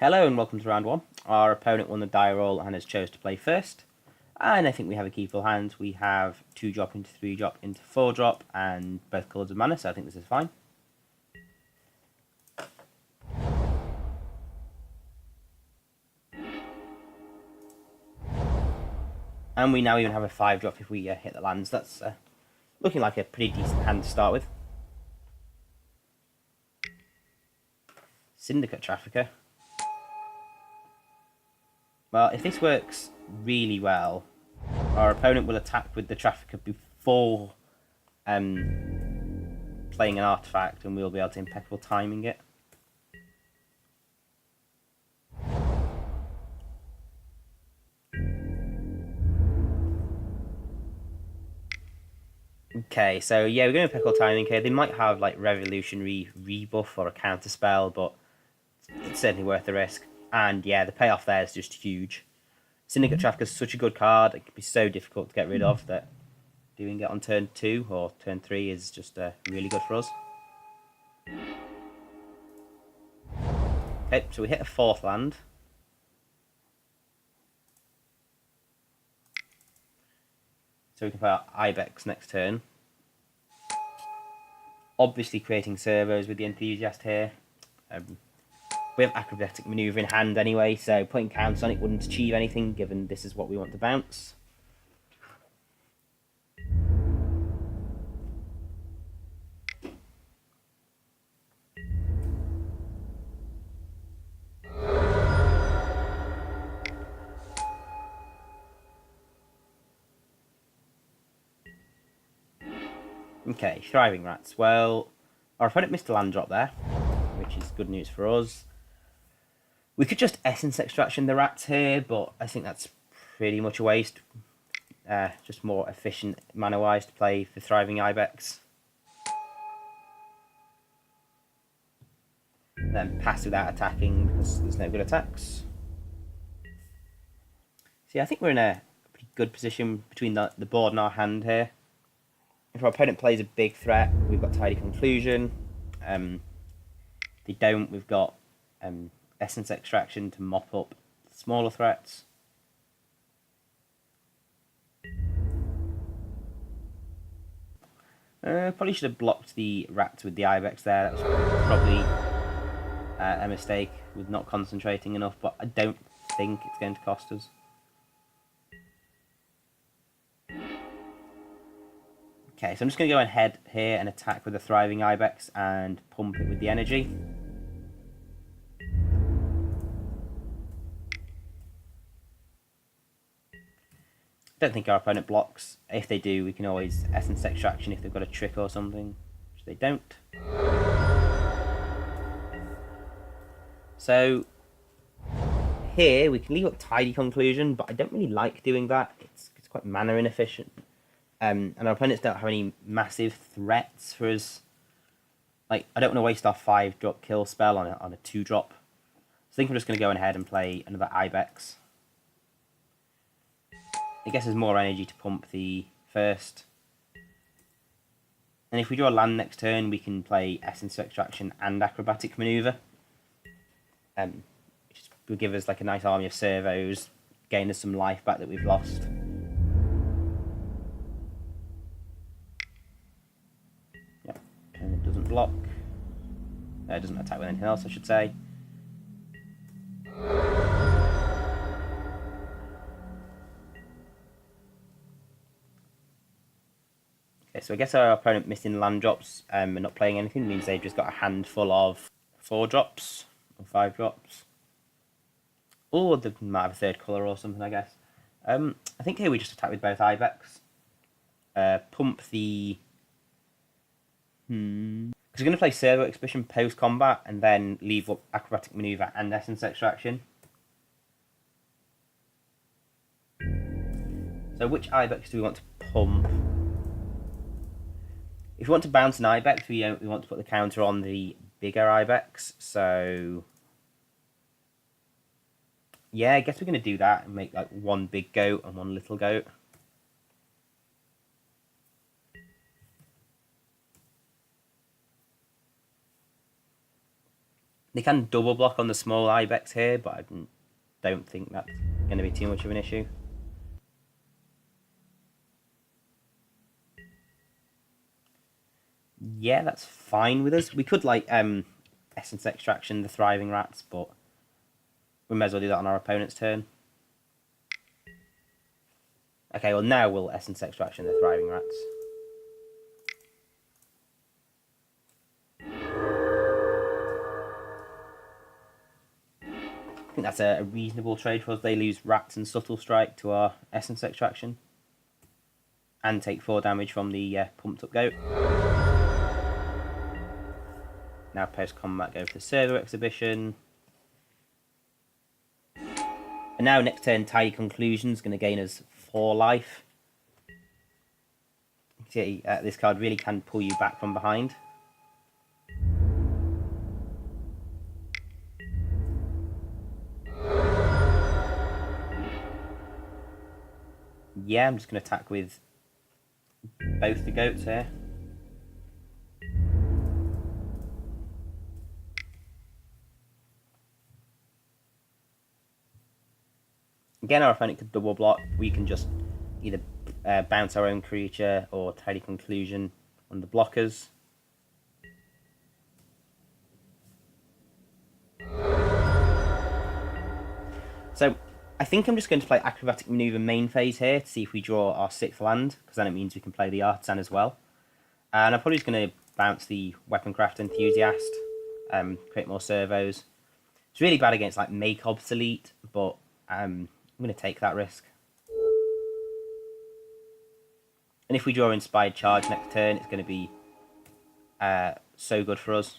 Hello and welcome to round one. Our opponent won the die roll and has chose to play first. And I think we have a key full hand. We have 2 drop into 3 drop into 4 drop and both colours of mana, so I think this is fine. And we now even have a 5 drop if we hit the lands. That's looking like a pretty decent hand to start with. Syndicate Trafficker. Well, if this works really well, our opponent will attack with the Trafficker before playing an artifact, and we'll be able to impeccable timing it. Okay, so yeah, we're going to impeccable timing here. They might have like Revolutionary Rebuff or a counter spell, but it's certainly worth the risk. And yeah, the payoff there is just huge. Syndicate Trafficker is such a good card; it can be so difficult to get rid of that doing it on turn 2 or turn 3 is just really good for us. Okay, so we hit a 4th land. So we can play our Ibex next turn. Obviously creating servos with the Enthusiast here. We have Acrobatic Maneuver in hand anyway, so putting counts on it wouldn't achieve anything given this is what we want to bounce. Okay, Thriving Rats. Well, our opponent missed a land drop there, which is good news for us. We could just Essence Extraction the rats here, but I think that's pretty much a waste. Just more efficient mana-wise to play the Thriving Ibex. Then pass without attacking because there's no good attacks. See, I think we're in a pretty good position between the board and our hand here. If our opponent plays a big threat, we've got Tidy Conclusion. If they don't, we've got Essence Extraction to mop up smaller threats. Probably should have blocked the rats with the Ibex there. That was probably a mistake with not concentrating enough, but I don't think it's going to cost us. Okay, so I'm just going to go ahead here and attack with the Thriving Ibex and pump it with the energy. Don't think our opponent blocks. If they do, we can always Essence Extraction if they've got a trick or something, which they don't. So here we can leave up Tidy Conclusion, but I don't really like doing that. It's quite mana inefficient. And our opponents don't have any massive threats for us. Like, I don't want to waste our 5-drop kill spell on a 2-drop. So I think I'm just going to go ahead and play another Ibex. I guess there's more energy to pump the first. And if we draw a land next turn, we can play Essence Extraction and Acrobatic Maneuver. Which will give us like a nice army of servos, gain us some life back that we've lost. Yep, and it doesn't block. It doesn't attack with anything else, I should say. Okay, so I guess our opponent missing land drops and not playing anything means they've just got a handful of 4 drops or 5 drops. Or they might have a 3rd colour or something, I guess. I think here we just attack with both Ibex. Pump the... Because we're going to play Servo Exhibition post-combat and then leave up Acrobatic Maneuver and Essence Extraction. So which Ibex do we want to pump? If we want to bounce an Ibex, we want to put the counter on the bigger Ibex. So yeah, I guess we're going to do that and make like 1 big goat and 1 little goat. They can double block on the small Ibex here, but I don't think that's going to be too much of an issue. Yeah, that's fine with us. We could like Essence Extraction the Thriving Rats, but we may as well do that on our opponent's turn. Okay, well now we'll Essence Extraction the Thriving Rats. I think that's a reasonable trade for us. They lose Rats and Subtle Strike to our Essence Extraction. And take 4 damage from the Pumped Up Goat. Now post-combat go for the Servo Exhibition. And now next turn Tidy Conclusion is going to gain us 4 life. See, this card really can pull you back from behind. Yeah, I'm just going to attack with both the goats here. Again, our opponent could double block. We can just either bounce our own creature or Tidy Conclusion on the blockers. So I think I'm just going to play Acrobatic Maneuver main phase here to see if we draw our 6th land, because then it means we can play the Artisan as well. And I'm probably just going to bounce the Weaponcraft Enthusiast, create more servos. It's really bad against like Make Obsolete, but I'm going to take that risk. And if we draw Inspired Charge next turn, it's going to be so good for us.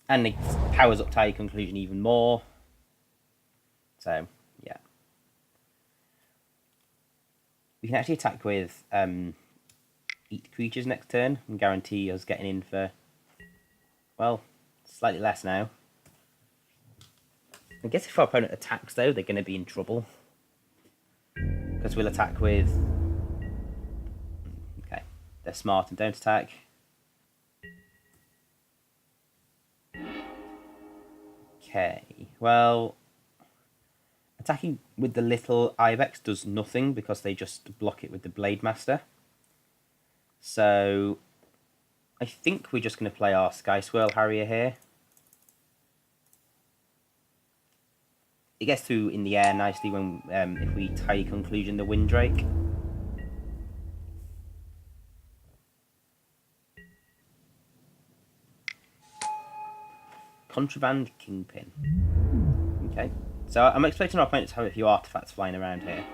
And it powers up Tidy Conclusion even more. So, yeah. We can actually attack with Eat Creatures next turn and guarantee us getting in for, well, slightly less now. I guess if our opponent attacks, though, they're going to be in trouble. Because we'll attack with... Okay, they're smart and don't attack. Okay, well, attacking with the little Ibex does nothing because they just block it with the Blade Master. So, I think we're just going to play our Sky Swirl Harrier here. It gets through in the air nicely when if we Tidy Conclusion the Windrake. Contraband Kingpin. Okay, so I'm expecting our opponents to have a few artifacts flying around here.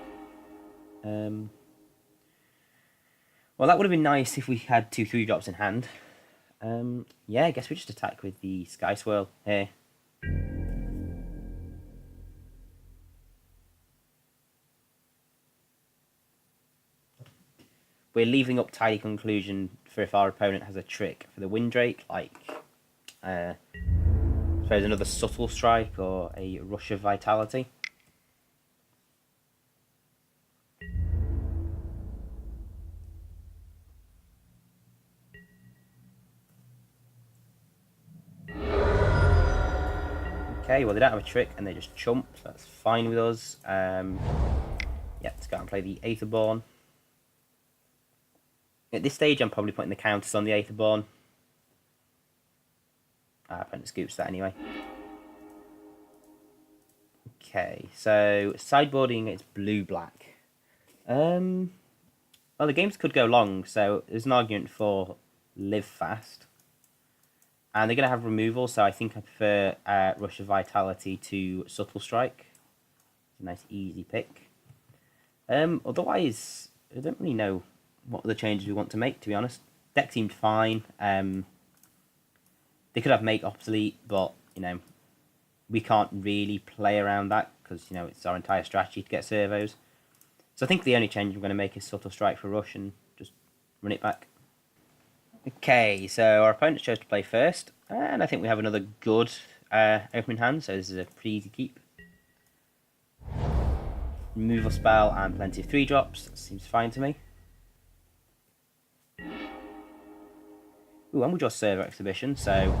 Well, that would have been nice if we had 2 3-drops in hand. Yeah, I guess we just attack with the Sky Swirl here. We're leaving up Tidy Conclusion for if our opponent has a trick for the Windrake, like I suppose another Subtle Strike or a Rush of Vitality. Okay, well they don't have a trick and they just chump, so that's fine with us. Yeah, let's go and play the Aetherborn. At this stage I'm probably putting the counters on the Aetherborn. Opponent scoops that anyway. Okay, so sideboarding it's blue-black. Well, the games could go long, so there's an argument for live fast. And they're going to have removal, so I think I prefer Rush of Vitality to Subtle Strike. It's a nice, easy pick. Otherwise, I don't really know what other changes we want to make, to be honest. Deck seemed fine. They could have Make Obsolete, but, you know, we can't really play around that because, you know, it's our entire strategy to get servos. So I think the only change I'm going to make is Subtle Strike for Rush and just run it back. Okay, so our opponent chose to play first, and I think we have another good opening hand, so this is a pretty easy keep. Removal spell and plenty of 3-drops, that seems fine to me. Ooh, and we draw Server Exhibition, so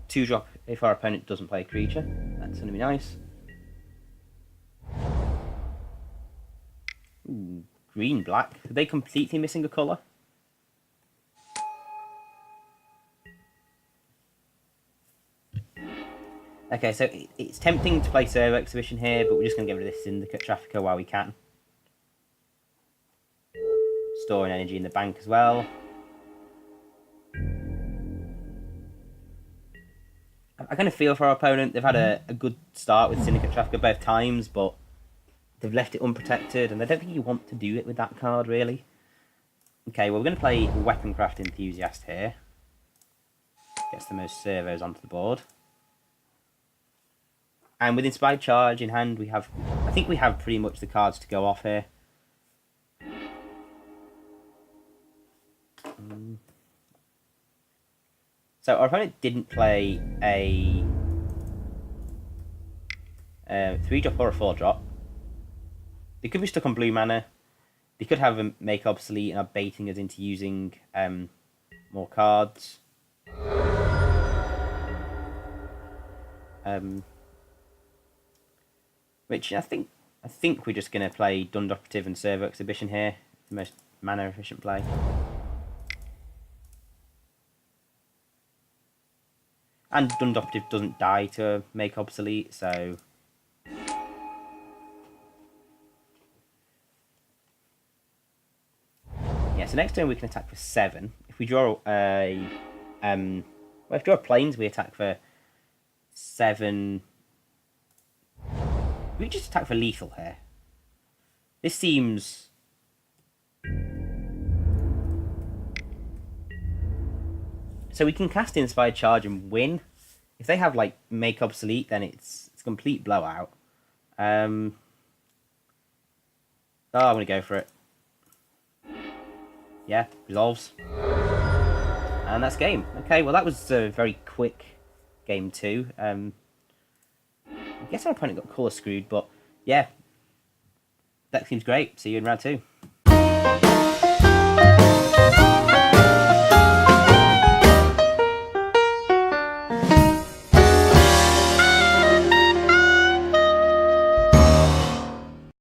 2-drop if our opponent doesn't play a creature. That's going to be nice. Ooh, green-black. Are they completely missing a colour? Okay, so it's tempting to play Server Exhibition here, but we're just going to get rid of this Syndicate Trafficker while we can. Storing energy in the bank as well. I kind of feel for our opponent. They've had a good start with Syndicate Trafficker both times, but they've left it unprotected, and I don't think you want to do it with that card, really. Okay, well, we're going to play Weaponcraft Enthusiast here. Gets the most servos onto the board. And with Inspired Charge in hand, I think we have pretty much the cards to go off here. So our opponent didn't play a 3-drop or a 4-drop. They could be stuck on blue mana. They could have a Make Obsolete and are baiting us into using more cards. Which I think we're just going to play Dund Operative and Servo Exhibition here. The most mana efficient play. And Dund Operative doesn't die to Make Obsolete, so... Yeah, so next turn we can attack for 7. If we draw a... well, if we draw Plains, we attack for 7... We just attack for lethal here. This seems... So we can cast Inspired Charge and win. If they have, like, Make Obsolete, then it's a complete blowout. Oh, I'm going to go for it. Yeah, resolves. And that's game. Okay, well that was a very quick game 2. I guess our opponent got colour screwed, but yeah. That seems great. See you in round 2.